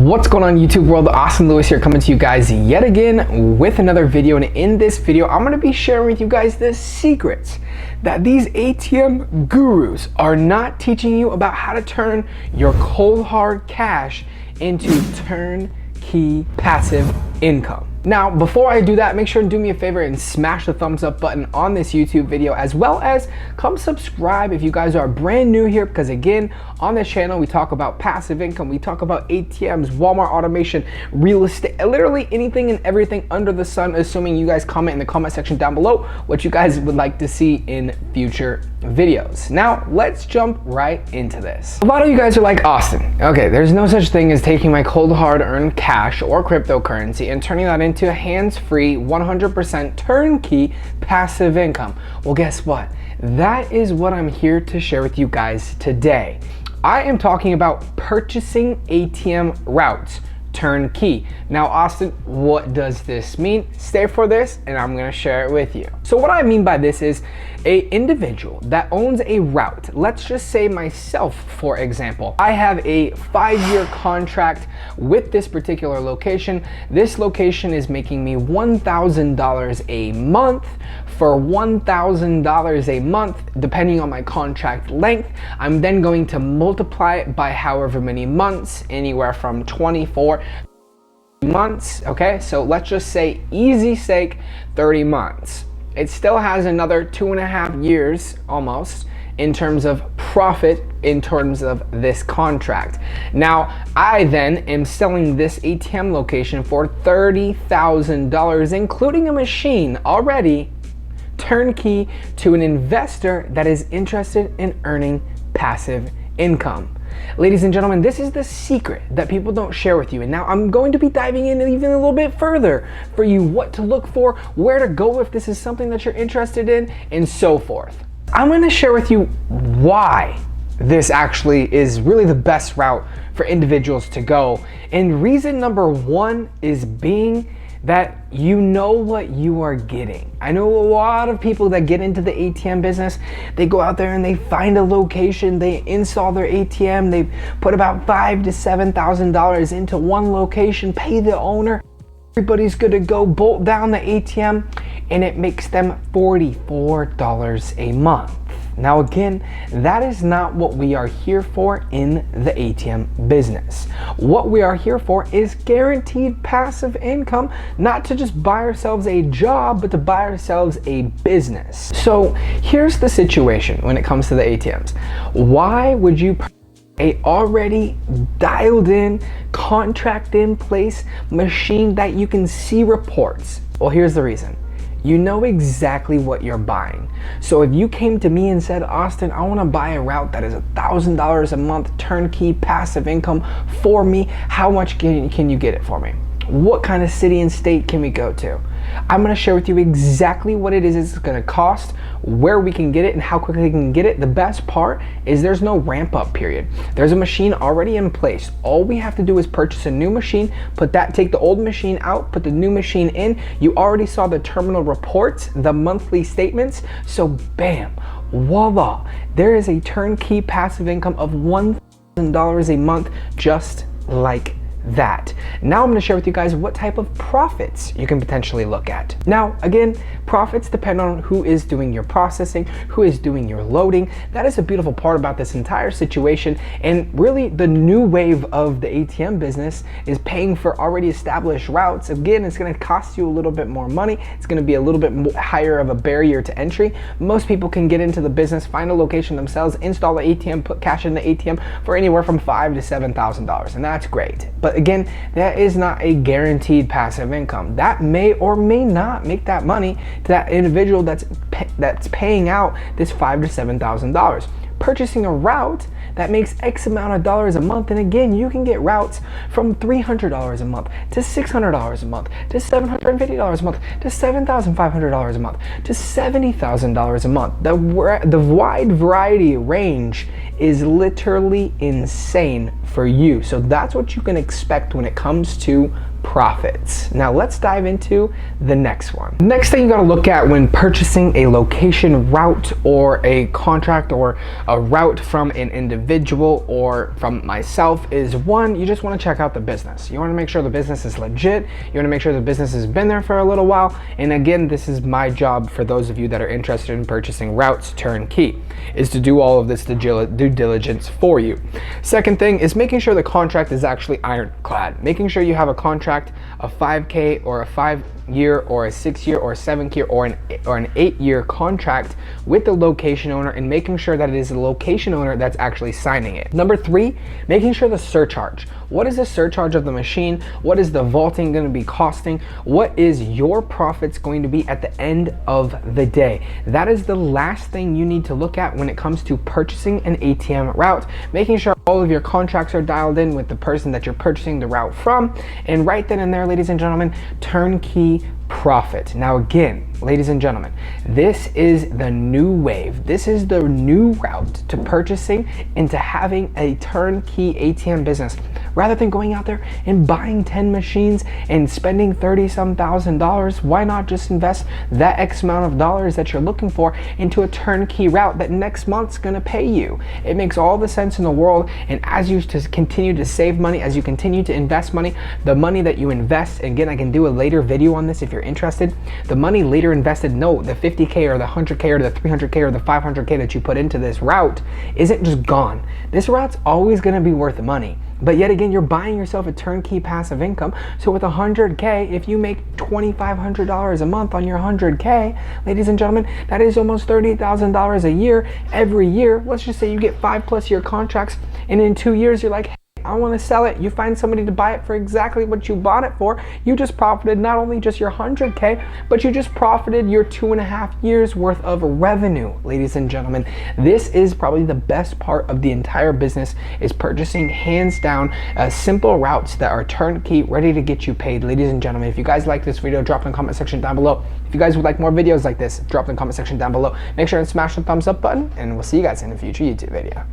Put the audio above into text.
What's going on YouTube world? Austin Lewis here, coming to you guys yet again with another video. And in this video, I'm going to be sharing with you guys the secrets that these ATM gurus are not teaching you about how to turn your cold hard cash into turnkey passive income. Now, before I do that, make sure to do me a favor and smash the thumbs up button on this YouTube video, as well as come subscribe if you guys are brand new here, because again, on this channel, we talk about passive income, we talk about ATMs, Walmart automation, real estate, literally anything and everything under the sun, assuming you guys comment in the comment section down below what you guys would like to see in future videos. Now, let's jump right into this. A lot of you guys are like, Austin, okay, there's no such thing as taking my cold hard earned cash or cryptocurrency and turning that into a hands-free 100% turnkey passive income. Well, guess what? That is what I'm here to share with you guys today. I am talking about purchasing ATM routes turnkey. Now, Austin, what does this mean? Stay for this and I'm gonna share it with you. So what I mean by this is an individual that owns a route. Let's just say myself, for example. I have a 5-year contract with this particular location. This location is making me $1,000 a month. For $1,000 a month, depending on my contract length, I'm then going to multiply it by however many months, anywhere from 24 months, okay? So let's just say, easy sake, 30 months. It still has another 2.5 years almost in terms of profit in terms of this contract. Now, I then am selling this ATM location for $30,000, including a machine already turnkey to an investor that is interested in earning passive income. Ladies and gentlemen, this is the secret that people don't share with you. And now I'm going to be diving in even a little bit further for you, what to look for, where to go if this is something that you're interested in, and so forth. I'm going to share with you why this actually is really the best route for individuals to go. And reason number one is being that you know what you are getting. I know a lot of people that get into the ATM business, they go out there and they find a location, they install their ATM, they put about $5,000 to $7,000 into one location, pay the owner, everybody's good to go, bolt down the ATM, and it makes them $44 a month. Now again, that is not what we are here for in the ATM business. What we are here for is guaranteed passive income, not to just buy ourselves a job, but to buy ourselves a business. So here's the situation when it comes to the ATMs. Why would you a already dialed in, contract in place machine that you can see reports? Well, here's the reason. You know exactly what you're buying. So if you came to me and said, Austin, I want to buy a route that is $1,000 a month, turnkey passive income for me, how much can you get it for me? What kind of city and state can we go to? I'm going to share with you exactly what it is it's going to cost, where we can get it, and how quickly we can get it. The best part is there's no ramp up period. There's a machine already in place. All we have to do is purchase a new machine, take the old machine out, put the new machine in. You already saw the terminal reports, the monthly statements. So bam, voila, there is a turnkey passive income of $1,000 a month, just like that. Now I'm going to share with you guys what type of profits you can potentially look at. Now, again, profits depend on who is doing your processing, who is doing your loading. That is a beautiful part about this entire situation. And really the new wave of the ATM business is paying for already established routes. Again, it's going to cost you a little bit more money. It's going to be a little bit higher of a barrier to entry. Most people can get into the business, find a location themselves, install an ATM, put cash in the ATM for anywhere from $5,000 to $7,000. And that's great. But again, that is not a guaranteed passive income. That may or may not make that money to that individual that's paying out this $5,000 to $7,000. Purchasing a route that makes X amount of dollars a month, and again, you can get routes from $300 a month to $600 a month to $750 a month to $7,500 a month to $70,000 a month. The wide variety range is literally insane for you. So that's what you can expect when it comes to profits. Now let's dive into the next one. Next thing you got to look at when purchasing a location route or a contract or a route from an individual or from myself is, one, you just want to check out the business. You want to make sure the business is legit. You want to make sure the business has been there for a little while. And again, this is my job for those of you that are interested in purchasing routes turnkey, is to do all of this due diligence for you. Second thing is making sure the contract is actually ironclad, making sure you have a contract, a 5K or a 5-year or a 6-year or a 7-year or an 8-year contract with the location owner, and making sure that it is the location owner that's actually signing it. Number 3, making sure the surcharge. What is the surcharge of the machine? What is the vaulting going to be costing? What is your profits going to be at the end of the day? That is the last thing you need to look at when it comes to purchasing an ATM route, making sure all of your contracts are dialed in with the person that you're purchasing the route from, and right then and there, ladies and gentlemen, turnkey profit. Now again, ladies and gentlemen, this is the new wave. This is the new route to purchasing and to having a turnkey ATM business. Rather than going out there and buying 10 machines and spending $30-some thousand, why not just invest that X amount of dollars that you're looking for into a turnkey route that next month's gonna pay you? It makes all the sense in the world, and as you continue to save money, as you continue to invest money, the money that you invest, again, I can do a later video on this if you're interested, the money later invested, no, the 50K or the 100K or the 300K or the 500K that you put into this route isn't just gone. This route's always gonna be worth money. But yet again, you're buying yourself a turnkey passive income. So with 100K, if you make $2,500 a month on your 100K, ladies and gentlemen, that is almost $30,000 a year. Every year, let's just say you get 5+ year contracts, and in 2 years, you're like, I want to sell it. You find somebody to buy it for exactly what you bought it for. You just profited not only just your 100K, but you just profited your 2.5 years worth of revenue. Ladies and gentlemen, this is probably the best part of the entire business, is purchasing hands down simple routes that are turnkey, ready to get you paid. Ladies and gentlemen, if you guys like this video, drop in the comment section down below. If you guys would like more videos like this, drop in the comment section down below. Make sure and smash the thumbs up button, and we'll see you guys in a future YouTube video.